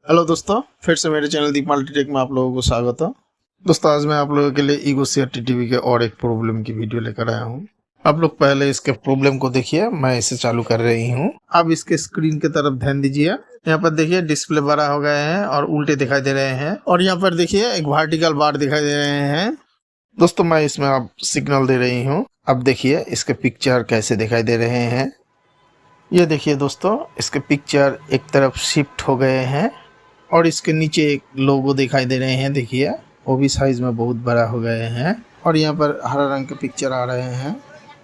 Hello दोस्तों, फिर से मेरे चैनल दीप मल्टीटेक में आप लोगों को स्वागत है। दोस्तों, आज मैं आप लोगों के लिए ईगो सीआरटी टीवी के और एक प्रॉब्लम की वीडियो लेकर आया हूँ। आप लोग पहले इसके प्रॉब्लम को देखिए, मैं इसे चालू कर रही हूँ। अब इसके स्क्रीन की तरफ ध्यान दीजिए। यहाँ पर देखिए डिस्प्ले बड़ा हो गए हैं और उल्टे दिखाई दे रहे हैं, और यहाँ पर देखिए एक वर्टिकल बार दिखाई दे रहे हैं। दोस्तों, मैं इसमें अब सिग्नल दे रही हूँ। अब देखिए इसके पिक्चर कैसे दिखाई दे रहे हैं। ये देखिए दोस्तों, इसके पिक्चर एक तरफ शिफ्ट हो गए हैं और इसके नीचे एक लोगो दिखाई दे रहे हैं। देखिए वो भी साइज में बहुत बड़ा हो गए हैं और यहाँ पर हरा रंग के पिक्चर आ रहे हैं।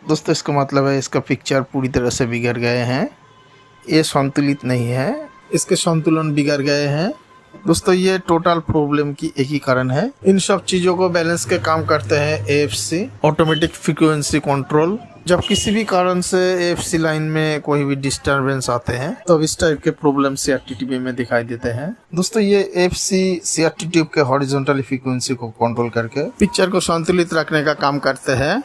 दोस्तों, इसका मतलब है इसका पिक्चर पूरी तरह से बिगड़ गए हैं। ये संतुलित नहीं है, इसके संतुलन बिगड़ गए हैं। दोस्तों, ये टोटल प्रॉब्लम की एक ही कारण है। इन सब चीजों को बैलेंस के काम करते हैं AFC, ऑटोमेटिक फ्रीक्वेंसी कंट्रोल। जब किसी भी कारण से AFC लाइन में कोई भी डिस्टरबेंस आते हैं तो इस टाइप के प्रॉब्लम CRT टीवी में दिखाई देते हैं। दोस्तों, ये AFC CRT ट्यूब के हॉरिजॉन्टल फ्रीक्वेंसी को कंट्रोल करके पिक्चर को संतुलित रखने का काम करते हैं।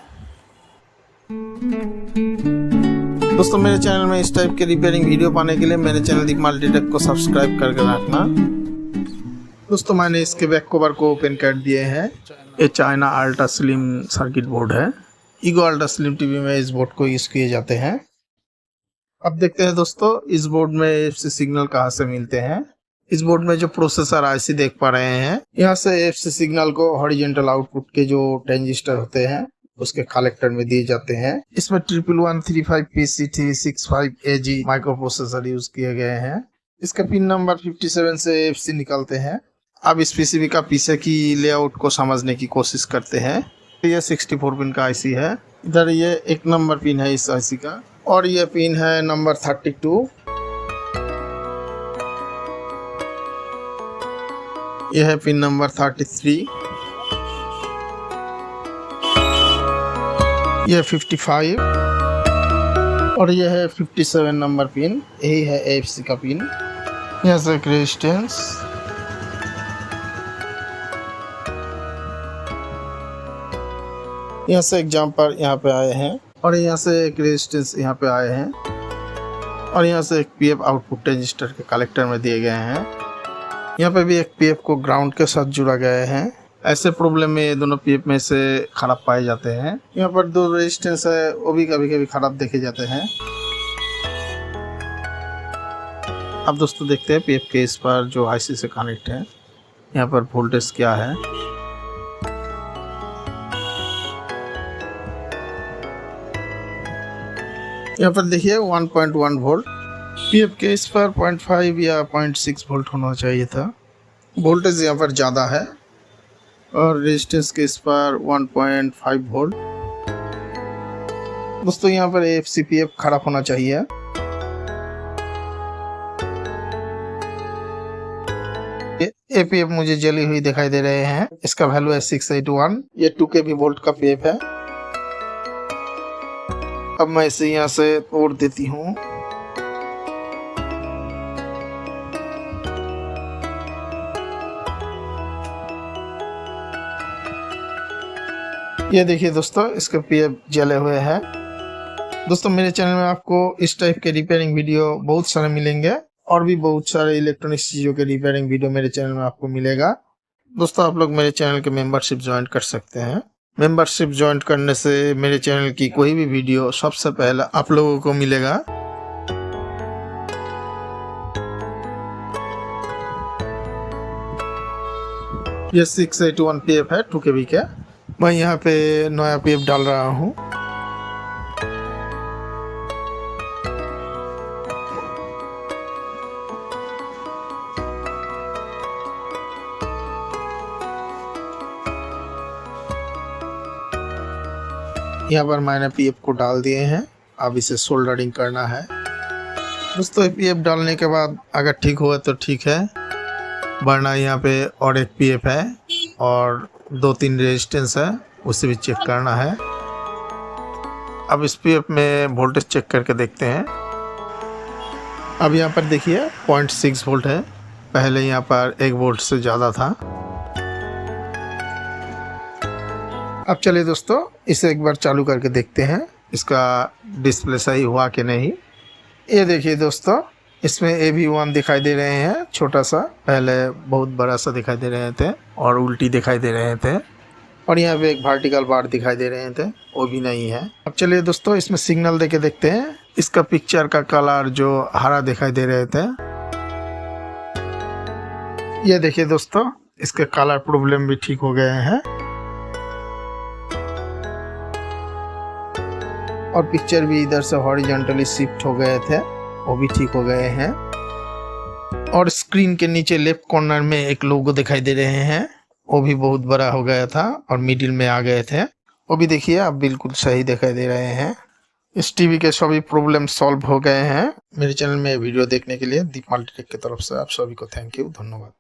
दोस्तों, मेरे चैनल में इस टाइप के रिपेयरिंग वीडियो पाने के लिए मेरे चैनल दीप मल्टीटेक को सब्सक्राइब करके रखना। दोस्तों, मैंने इसके बैक कवर को ओपन कर दिए हैं। ये China ultra slim circuit board है। ईगो अल्ट्रा स्लिम टीवी में इस बोर्ड को यूज किए जाते हैं। अब देखते हैं दोस्तों, इस बोर्ड में AFC सिग्नल कहाँ से मिलते हैं। इस बोर्ड में जो प्रोसेसर IC देख पा रहे हैं, यहाँ से AFC सिग्नल को हॉरिजॉन्टल आउटपुट के जो ट्रांजिस्टर होते हैं उसके कलेक्टर में दिए जाते हैं। इसमें 11135PC365AG माइक्रो प्रोसेसर यूज किए गए हैं। इसका पिन नंबर 57 से AFC निकलते हैं। अब इस PCB का पीछे की लेआउट को समझने की कोशिश करते हैं। ये 64 पिन का IC है। इधर ये 1 नंबर पिन है इस IC का, और ये पिन है नंबर 32। यह है पिन नंबर 33। यह 55 और यह है 57 नंबर पिन। यही है AFC का पिन। यहाँ से एक रेजिस्टेंस, यहाँ से एक जम्पर यहाँ पे आए हैं, और यहाँ से एक रेजिस्टेंस यहाँ पे आए हैं, और यहाँ से एक PF आउटपुट रजिस्टर के कलेक्टर में दिए गए हैं। यहाँ पे भी एक PF को ग्राउंड के साथ जुड़ा गया है। ऐसे प्रॉब्लम में ये दोनों PF में से खराब पाए जाते हैं। यहाँ पर 2 रेजिस्टेंस है, वो भी कभी कभी खराब देखे जाते हैं। अब दोस्तों देखते हैं PF के इस पर जो IC से कनेक्ट है, यहाँ पर वोल्टेज क्या है। यहाँ पर देखिए 1.1 वोल्ट। PF के इस पर 0.5 या 0.6 वोल्ट होना चाहिए था। वोल्टेज यहाँ पर ज़्यादा है, और रेजिस्टेंस के इस पर 1.5 वोल्ट। दोस्तों, यहाँ पर AFC PF खराब होना चाहिए। ये PF मुझे जली हुई दिखाई दे रहे हैं। इसका वैल्यू है 681। ये 2 kV वोल्ट का PF है। अब मैं इसे यहाँ से तोड़ देती हूँ। ये देखिए दोस्तों, इसके PF जले हुए हैं। दोस्तों, मेरे चैनल में आपको इस टाइप के रिपेयरिंग वीडियो बहुत सारे मिलेंगे, और भी बहुत सारे इलेक्ट्रॉनिक्स चीज़ों के रिपेयरिंग वीडियो मेरे चैनल में आपको मिलेगा। दोस्तों, आप लोग मेरे चैनल के मेंबरशिप ज्वाइन कर सकते हैं। मेंबरशिप ज्वाइन करने से मेरे चैनल की कोई भी वीडियो सबसे पहले आप लोगों को मिलेगा। ये 681 PF है 2 kV का। मैं यहाँ पे नया PF डाल रहा हूँ। यहाँ पर मैंने PF को डाल दिए हैं। अब इसे सोल्डरिंग करना है। दोस्तों, PF डालने के बाद अगर ठीक हुआ तो ठीक है, वरना यहाँ पे और एक PF है और 2-3 रेजिस्टेंस है, उसे भी चेक करना है। अब इस PF में वोल्टेज चेक करके देखते हैं। अब यहाँ पर देखिए 0.6 वोल्ट है। पहले यहाँ पर 1 वोल्ट से ज़्यादा था। अब चलिए दोस्तों, इसे एक बार चालू करके देखते हैं इसका डिस्प्ले सही हुआ कि नहीं। ये देखिए दोस्तों, इसमें AV1 दिखाई दे रहे हैं छोटा सा, पहले बहुत बड़ा सा दिखाई दे रहे थे और उल्टी दिखाई दे रहे थे। और यहाँ पे एक वर्टिकल बार दिखाई दे रहे थे, वो भी नहीं है। अब चलिए दोस्तों इसमें सिग्नल देके देखते हैं। इसका पिक्चर का कलर जो हरा दिखाई दे रहे थे, ये देखिए दोस्तों इसके कलर प्रॉब्लम भी ठीक हो गए हैं और पिक्चर भी इधर से हॉरिजॉन्टली शिफ्ट हो गए थे, वो भी ठीक हो गए हैं। और स्क्रीन के नीचे लेफ्ट कॉर्नर में एक लोगो दिखाई दे रहे हैं, वो भी बहुत बड़ा हो गया था और मिडिल में आ गए थे, वो भी देखिए अब बिल्कुल सही दिखाई दे रहे हैं। इस टीवी के सभी प्रॉब्लम सॉल्व हो गए हैं। मेरे चैनल में वीडियो देखने के लिए दीप मल्टीटेक की तरफ से आप सभी को थैंक यू, धन्यवाद।